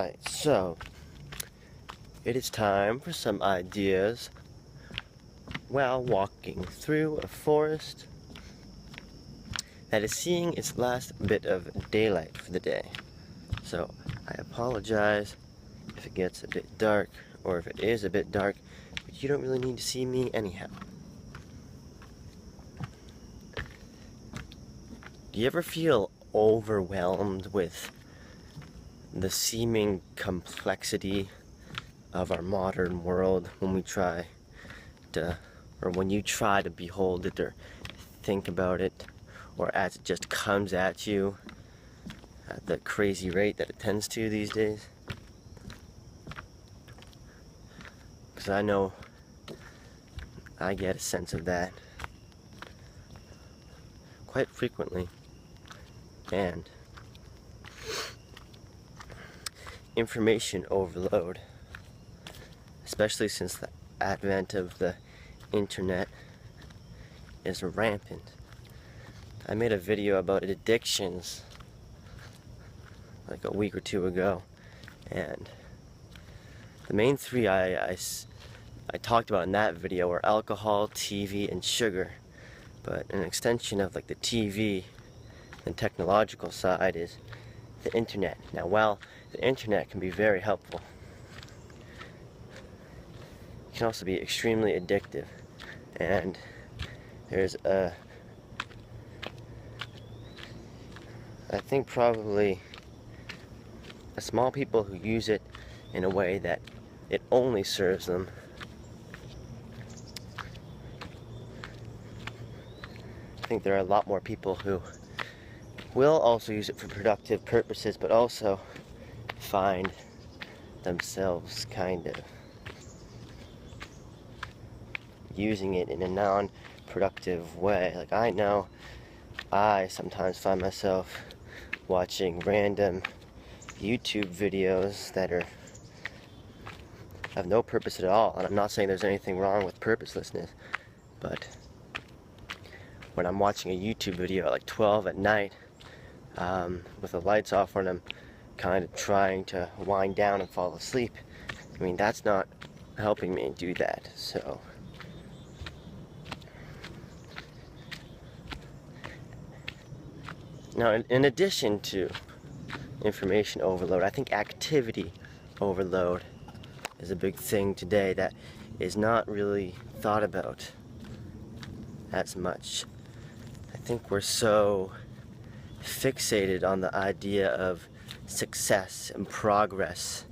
Alright, so it is time for some ideas while walking through a forest that is seeing its last bit of daylight for the day. So I apologize if it gets a bit dark, or if it is a bit dark, but you don't really need to see me anyhow. Do you ever feel overwhelmed with the seeming complexity of our modern world when we try to, or when you try to behold it or think about it, or as it just comes at you at the crazy rate that it tends to these days? Because I know I get a sense of that quite frequently. And information overload, especially since the advent of the internet, is rampant. I made a video about addictions like a week or two ago, and the main three I talked about in that video were alcohol, TV, and sugar. But an extension of like the TV and technological side is the internet. Now, while the internet can be very helpful, it can also be extremely addictive. And there's I think probably a small people who use it in a way that it only serves them. I think there are a lot more people who will also use it for productive purposes, but also find themselves kind of using it in a non-productive way. Like, I know I sometimes find myself watching random YouTube videos that have no purpose at all. And I'm not saying there's anything wrong with purposelessness, but when I'm watching a YouTube video at like 12 at night, with the lights off, when I'm kind of trying to wind down and fall asleep, I mean, that's not helping me do that. So now, in addition to information overload, I think activity overload is a big thing today that is not really thought about as much. I think we're so fixated on the idea of success and progress,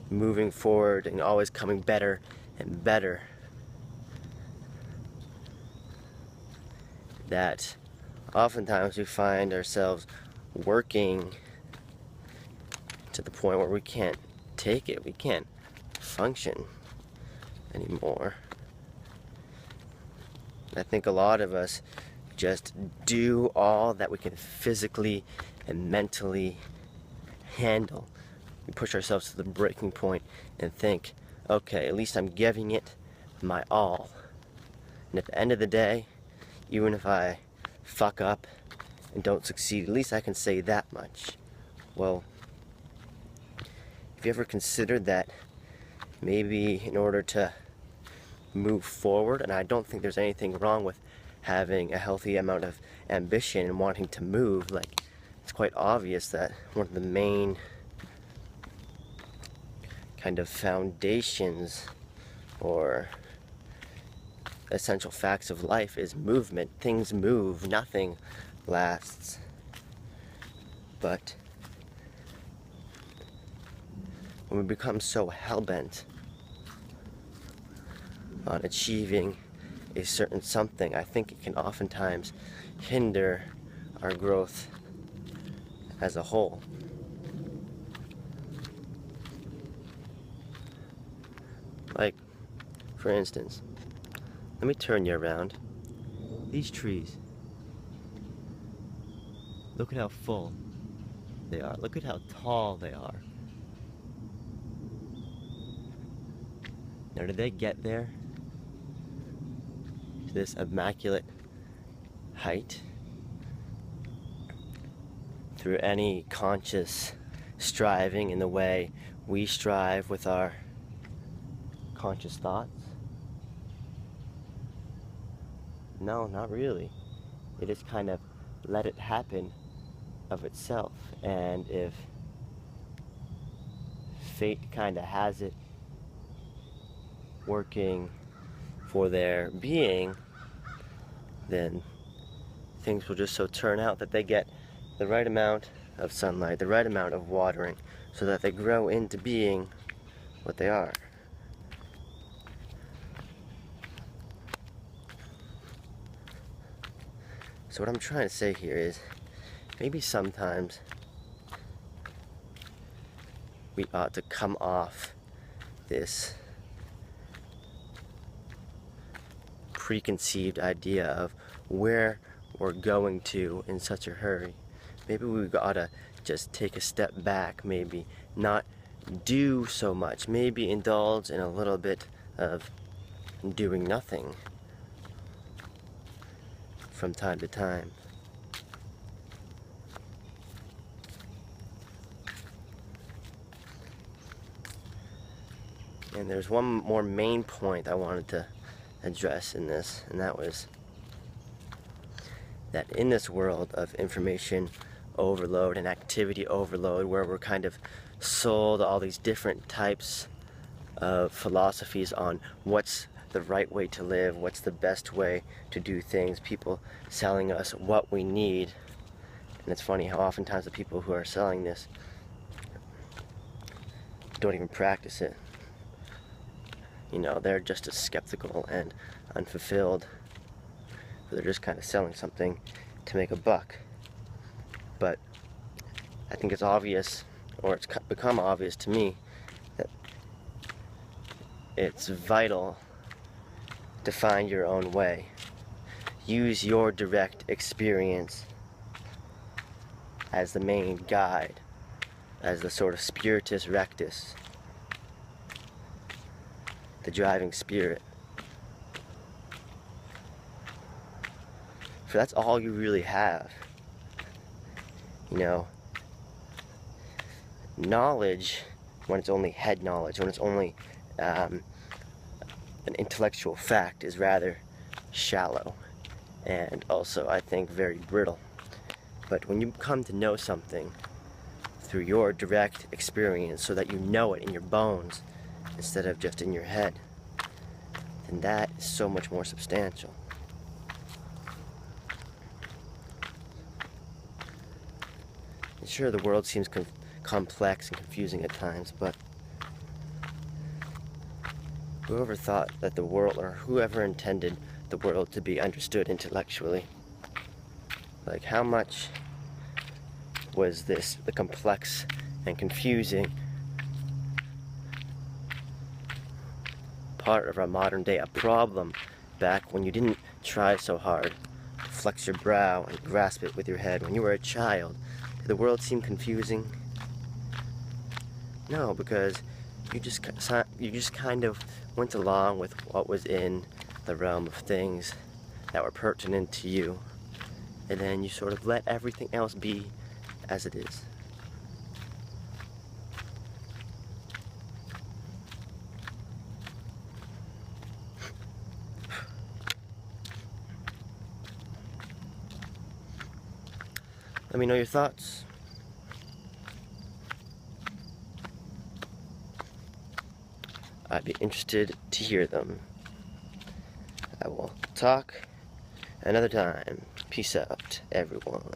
moving forward and always coming better and better, that oftentimes we find ourselves working to the point where we can't take it, we can't function anymore. I think a lot of us just do all that we can physically and mentally handle. We push ourselves to the breaking point and think, okay, at least I'm giving it my all. And at the end of the day, even if I fuck up and don't succeed, at least I can say that much. Well, have you ever considered that maybe in order to move forward, and I don't think there's anything wrong with having a healthy amount of ambition and wanting to move, like, it's quite obvious that one of the main kind of foundations or essential facts of life is movement. Things move, nothing lasts. But when we become so hell-bent on achieving a certain something, I think it can oftentimes hinder our growth as a whole. Like, for instance, let me turn you around. These trees, look at how full they are. Look at how tall they are. Now, did they get there to this immaculate height through any conscious striving in the way we strive with our conscious thoughts? No, not really. It just kind of let it happen of itself. And if fate kind of has it working for their being, then things will just so turn out that they get the right amount of sunlight, the right amount of watering, so that they grow into being what they are. So what I'm trying to say here is, maybe sometimes we ought to come off this preconceived idea of where we're going to in such a hurry. Maybe we ought to just take a step back, maybe not do so much, maybe indulge in a little bit of doing nothing from time to time. And there's one more main point I wanted to address in this, and that was that in this world of information overload and activity overload, where we're kind of sold all these different types of philosophies on what's the right way to live, what's the best way to do things, people selling us what we need. And it's funny how oftentimes the people who are selling this don't even practice it. You know, they're just as skeptical and unfulfilled. They're just kind of selling something to make a buck. But I think it's obvious, or it's become obvious to me, that it's vital to find your own way. Use your direct experience as the main guide, as the sort of spiritus rectus, the driving spirit. For that's all you really have. You know, knowledge, when it's only head knowledge, when it's only an intellectual fact, is rather shallow and also, I think, very brittle. But when you come to know something through your direct experience, so that you know it in your bones instead of just in your head, then that is so much more substantial. And sure, the world seems complex and confusing at times, but whoever thought that the world, or whoever intended the world to be understood intellectually, like how much was this, the complex and confusing part of our modern day, a problem back when you didn't try so hard to flex your brow and grasp it with your head when you were a child? Did the world seem confusing? No, because you just kind of went along with what was in the realm of things that were pertinent to you, and then you sort of let everything else be as it is. Let me know your thoughts. I'd be interested to hear them. I will talk another time. Peace out, everyone.